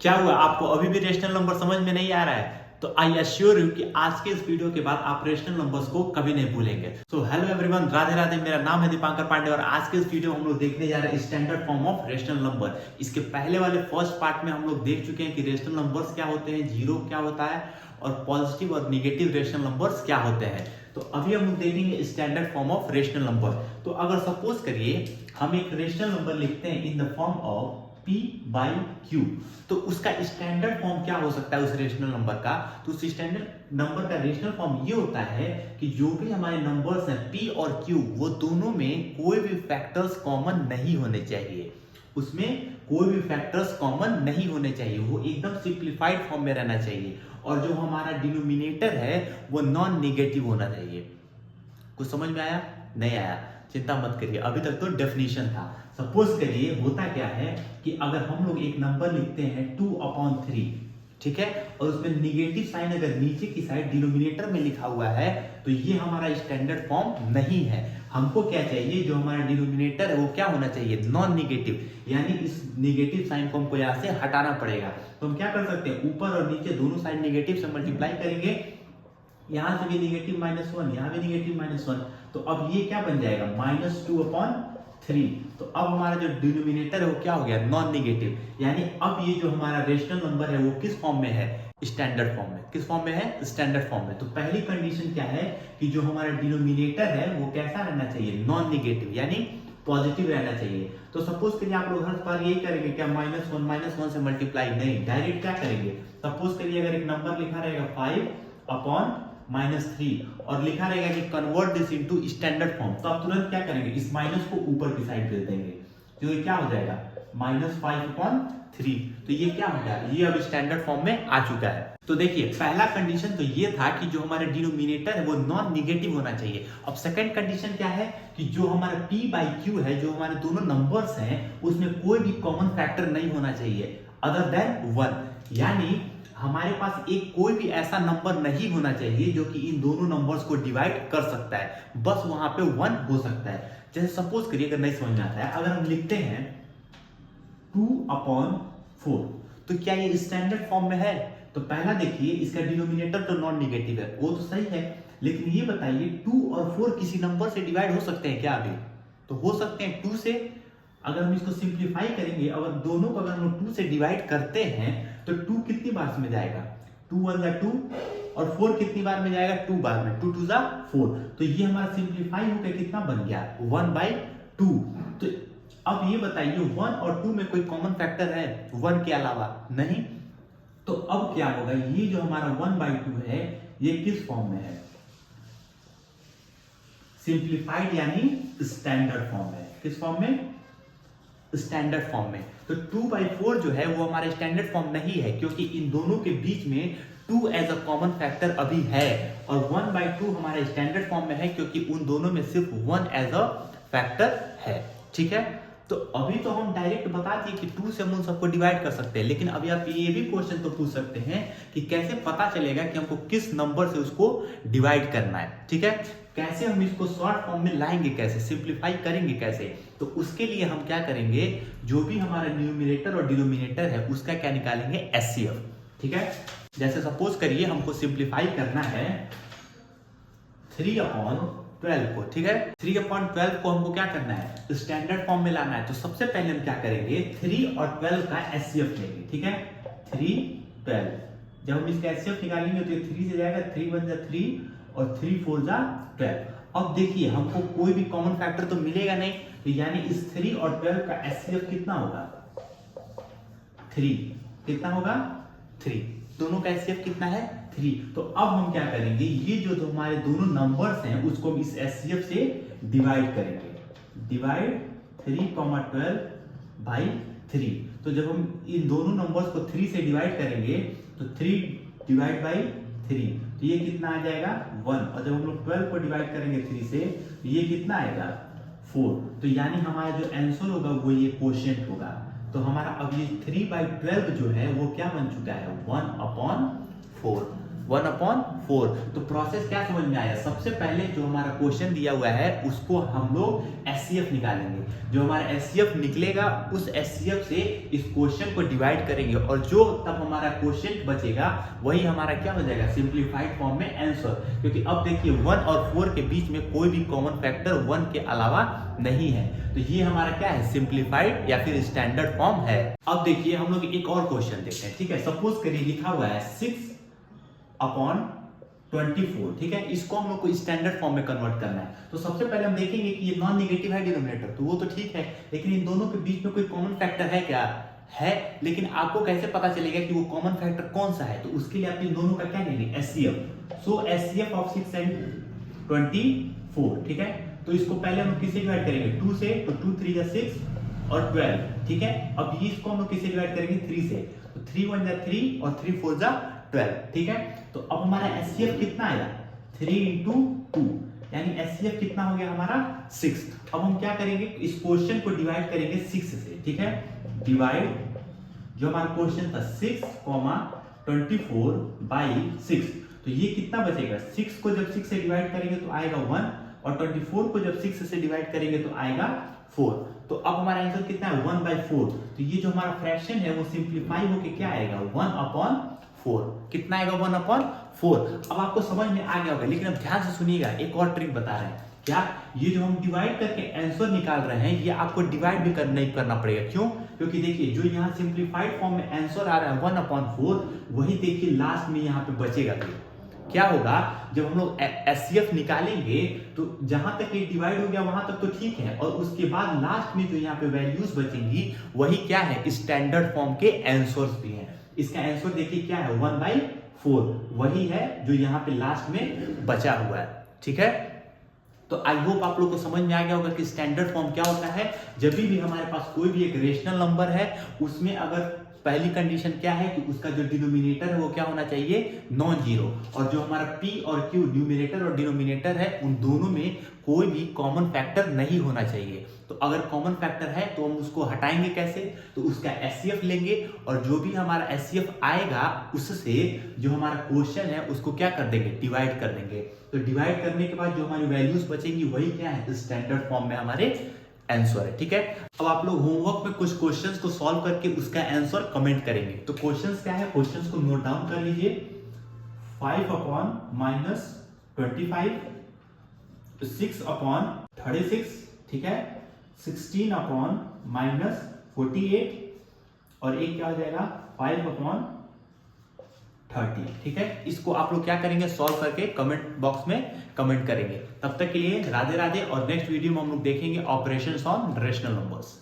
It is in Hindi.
क्या हुआ, आपको अभी भी रेशनल नंबर समझ में नहीं आ रहा है? तो आई एश्योर यू कि आज के इस वीडियो के बाद आप रेशनल नंबर्स को कभी नहीं भूलेंगे। So hello everyone, Radhe Radhe. मेरा नाम है दीपांकर पांडे और आज के इस वीडियो में हम लोग देखने जा रहे हैं standard form of rational number. इसके पहले वाले फर्स्ट पार्ट में हम लोग देख चुके हैं कि रेशनल नंबर्स क्या होते हैं, जीरो क्या होता है और पॉजिटिव और निगेटिव रेशनल नंबर्स क्या होते हैं। तो अभी हम लोग देखेंगे standard form of rational number. तो अगर सपोज करिए हम एक रेशनल नंबर लिखते हैं in the form of P by Q, तो उसका स्टैंडर्ड फॉर्म क्या हो सकता है उस रेशनल नंबर का? तो उस स्टैंडर्ड नंबर का रेशनल फॉर्म ये होता है कि जो भी हमारे नंबर्स हैं P और Q, वो दोनों में कोई भी फैक्टर्स कॉमन नहीं होने चाहिए। उसमें कोई भी फैक्टर्स कॉमन नहीं होने चाहिए, वो एकदम सिंप्लीफाइड फॉर्म में रहना चाहिए और जो हमारा डिनोमिनेटर है वो नॉन निगेटिव होना चाहिए। कुछ समझ में आया? नहीं आया? चिंता मत करिए, अभी तक तो डेफिनेशन था। सपोज करिए होता क्या है कि अगर हम लोग एक नंबर लिखते हैं 2/3, ठीक है, और उसमें निगेटिव साइन अगर नीचे की साइड डिनोमिनेटर में लिखा हुआ है तो ये हमारा स्टैंडर्ड फॉर्म नहीं है। हमको क्या चाहिए, जो हमारा डिनोमिनेटर है वो क्या होना चाहिए, नॉन निगेटिव, यानी इस निगेटिव साइन को हमको यहाँ से हटाना पड़ेगा। तो हम क्या कर सकते हैं, ऊपर और नीचे दोनों साइड निगेटिव से मल्टीप्लाई करेंगे, यहां से भी निगेटिव -1, यहां भी निगेटिव -1, तो अब ये क्या बन जाएगा, -2/3। तो अब हमारा जो डिनोमिनेटर है वो क्या हो गया, नॉन निगेटिव, यानी अब ये जो हमारा रेशनल नंबर है वो किस फॉर्म में है, स्टैंडर्ड फॉर्म में। किस फॉर्म में है, स्टैंडर्ड फॉर्म में। तो पहली कंडीशन क्या है कि जो हमारा डिनोमिनेटर है वो कैसा रहना चाहिए, नॉन निगेटिव, यानी पॉजिटिव रहना चाहिए। तो सपोज करिए आप लोग हर बार यही करेंगे क्या, -1 से मल्टीप्लाई नहीं, डायरेक्ट क्या करेंगे। सपोज करिए अगर एक नंबर लिखा रहेगा 5/-3 और लिखा रहेगा कि convert this into standard form, तो आप तुरंत क्या करेंगे, इस माइनस को ऊपर की साइड भेज देंगे, तो ये क्या हो जाएगा, -5/3। तो ये क्या हो गया, ये अब स्टैंडर्ड फॉर्म में आ चुका है। तो देखिए पहला कंडीशन तो ये था कि जो हमारे डिनोमिनेटर है वो नॉन निगेटिव होना चाहिए। अब सेकंड कंडीशन क्या है कि जो हमारा P बाई Q है, जो हमारे दोनों नंबर्स हैं उसमें कोई भी कॉमन फैक्टर नहीं होना चाहिए अदर देन 1, यानी हमारे पास एक कोई भी ऐसा नंबर नहीं होना चाहिए जो कि इन दोनों नंबर्स को डिवाइड कर सकता है, बस वहां पे 1 हो सकता है। जैसे सपोज करिए अगर नहीं समझ में आता है, अगर हम लिखते हैं 2/4, तो क्या ये स्टैंडर्ड फॉर्म में है? तो पहला देखिए इसका डिनोमिनेटर तो नॉन निगेटिव है, वो तो सही है, लेकिन ये बताइए 2 और 4 किसी नंबर से डिवाइड हो सकते हैं क्या? अभी तो हो सकते हैं 2 से। अगर हम इसको सिंप्लीफाई करेंगे, अगर दोनों को अगर हम 2 से डिवाइड करते हैं तो 2 कितनी बार में जाएगा, 2 1 जा 2, और 4 कितनी बार में जाएगा, 2 बार में, 2 2 जा 4। तो ये हमारा सिंप्लीफाई होकर कितना बन गया, 1/2। तो अब ये बताइए 1 और 2 में कोई कॉमन फैक्टर है 1 के अलावा? नहीं। तो अब क्या होगा, ये जो हमारा 1/2 है ये किस फॉर्म में है, सिंप्लीफाइड यानी स्टैंडर्ड फॉर्म है। किस फॉर्म में, स्टैंडर्ड फॉर्म में। तो 2/4 जो है वो हमारे स्टैंडर्ड फॉर्म नहीं है, क्योंकि इन दोनों के बीच में 2 एज अ कॉमन फैक्टर अभी है, और 1/2 हमारे स्टैंडर्ड फॉर्म में है क्योंकि उन दोनों में सिर्फ 1 एज अ फैक्टर है। ठीक है, तो अभी तो हम डायरेक्ट बता दिए कि 2 से हम उन सबको डिवाइड कर सकते हैं, लेकिन अभी आप ये भी क्वेश्चन तो पूछ सकते हैं कि कैसे पता चलेगा कि हमको किस नंबर से उसको डिवाइड करना है। ठीक है, कैसे हम इसको शॉर्ट फॉर्म में लाएंगे, कैसे सिंप्लीफाई करेंगे कैसे? तो उसके लिए हम क्या करेंगे, जो भी हमारा न्यूमरेटर और डिनोमिनेटर है उसका क्या निकालेंगे, एचसीएफ। ठीक है, जैसे सपोज करिए हमको सिंप्लीफाई करना है 3/12 को, ठीक है, 3/12 को हमको क्या करना है, स्टैंडर्ड फॉर्म में लाना है। तो सबसे पहले हम क्या करेंगे, 3 और 12 का एचसीएफ लेंगे। ठीक है, 3 12, जब हम इसका एचसीएफ निकालेंगे तो ये 3 से जाएगा, 3 1 जा 3 और 3 4 जा 12। अब देखिए हमको कोई भी कॉमन फैक्टर तो मिलेगा नहीं, तो यानी इस 3 और 12 का एचसीएफ कितना होगा, 3। कितना होगा, 3। दोनों का एचसीएफ कितना है, 3। तो अब हम क्या करेंगे, ये जो हमारे दोनों नंबर्स हैं उसको हम इस एचसीएफ से डिवाइड करेंगे, डिवाइड 3,12/3। तो जब हम इन दोनों नंबर्स को 3 से डिवाइड करेंगे तो 3/3, तो ये कितना आ जाएगा, 1। और जब हम लोग 12 को डिवाइड करेंगे 3 से तो ये कितना आएगा, 4। तो यानी हमारा जो आंसर होगा वो ये क्वोशिएंट होगा। तो हमारा अब ये 3/12 जो है वो क्या बन चुका है, 1/4। 1/4। तो प्रोसेस क्या समझ में आया? सबसे पहले जो हमारा क्वेश्चन दिया हुआ है उसको हम लोग एचसीएफ निकालेंगे। जो हमारा एचसीएफ निकलेगा उस एचसीएफ से इस क्वेश्चन को डिवाइड करेंगे और जो तब हमारा क्वेश्चन बचेगा वही हमारा क्या हो जाएगा? सिंप्लीफाइड फॉर्म में आंसर। क्योंकि अब देखिए 1 और 4 के बीच में कोई भी कॉमन फैक्टर 1 के अलावा नहीं है, तो ये हमारा क्या है? सिंप्लीफाइड या फिर स्टैंडर्ड फॉर्म है। अब देखिए हम लोग एक और क्वेश्चन देखते हैं, ठीक है। सपोज करिए लिखा हुआ है 6/24, ठीक है। इसको हम लोग को स्टैंडर्ड फॉर्म में कन्वर्ट करना है। तो सबसे पहले हम देखेंगे कि ये नॉन नेगेटिव है डिनोमिनेटर, तो वो तो ठीक है, लेकिन इन दोनों के बीच में कोई कॉमन फैक्टर है क्या? है, लेकिन आपको कैसे पता चलेगा कि वो कॉमन फैक्टर कौन सा है? तो उसके लिए आप इन दोनों का क्या लेंगे? HCF. So HCF of 6 and 24, ठीक है। तो इसको पहले हम किससे डिवाइड करेंगे? 2 से, तो 2 3 जा 6 और 12, ठीक है। अब ये इसको हम लोग किससे डिवाइड करेंगे? 3 से, तो 3 1 जा 3 और 3 4 जा 12, ठीक है। तो अब हमारा एचसीएफ कितना आएगा? 3 into 2, यानी एचसीएफ कितना हो गया हमारा? 6। अब हम क्या करेंगे? इस क्वेश्चन को डिवाइड करेंगे 6 से, ठीक है। डिवाइड, जो हमारा क्वेश्चन था 6,24/6, तो ये कितना बचेगा? 6 को जब 6 से डिवाइड करेंगे तो आएगा 1 और 24 को जब 6 से डिवाइड करेंगे तो आएगा 4। तो अब हमारा आंसर कितना है? 1/4। तो ये जो हमारा फ्रैक्शन है वो सिंप्लीफाई होके क्या आएगा? 1/4। कितना आएगा? 1/4। अब आपको समझ में आ गया होगा, लेकिन अब ध्यान से सुनिएगा, एक और ट्रिक बता रहे हैं। क्या? ये जो हम डिवाइड करके आंसर निकाल रहे हैं ये आपको डिवाइड भी नहीं करना पड़ेगा। क्यों? क्योंकि देखिए जो यहाँ सिंप्लीफाइड फॉर्म में आंसर आ रहा है 1/4, वही देखिए लास्ट में यहाँ पे बचेगा। क्या होगा? जब हम लोग एचसीएफ निकालेंगे तो जहां तक ये डिवाइड हो गया वहां तक तो ठीक है, और उसके बाद लास्ट में जो यहाँ पे वैल्यूज बचेंगी वही क्या है? स्टैंडर्ड फॉर्म के आंसर्स भी हैं। इसका आंसर देखिए क्या है? 1/4, वही है जो यहाँ पे लास्ट में बचा हुआ है, ठीक है। तो आई होप आप लोग को समझ में आ गया होगा कि स्टैंडर्ड फॉर्म क्या होता है। जब भी हमारे पास कोई भी एक रेशनल नंबर है उसमें अगर पहली कंडीशन क्या है कि उसका जो डिनोमिनेटर है वो क्या होना चाहिए? नॉन जीरो, और जो हमारा p और q न्यूमिनेटर और डिनोमिनेटर है उन दोनों में कोई भी कॉमन फैक्टर नहीं होना चाहिए। तो अगर कॉमन फैक्टर है तो हम उसको हटाएंगे कैसे? तो उसका एचसीएफ लेंगे और जो भी हमारा एचसीएफ आएगा उससे जो हमारा क्वेश्चन है उसको क्या कर देंगे? डिवाइड कर देंगे। तो डिवाइड करने के बाद जो हमारी वैल्यूज बचेंगी वही क्या है? स्टैंडर्ड फॉर्म में हमारे आंसर है, ठीक है। अब आप लोग होमवर्क में कुछ क्वेश्चंस को सॉल्व करके उसका आंसर कमेंट करेंगे। तो क्वेश्चंस क्या है? क्वेश्चंस को नोट डाउन कर लीजिए। 5/-25, 6/36, ठीक है। 16/-48 और एक क्या हो जाएगा? 5/30, ठीक है। इसको आप लोग क्या करेंगे? सॉल्व करके कमेंट बॉक्स में कमेंट करेंगे। तब तक के लिए राधे राधे, और नेक्स्ट वीडियो में हम लोग देखेंगे ऑपरेशंस ऑन रेशनल नंबर्स।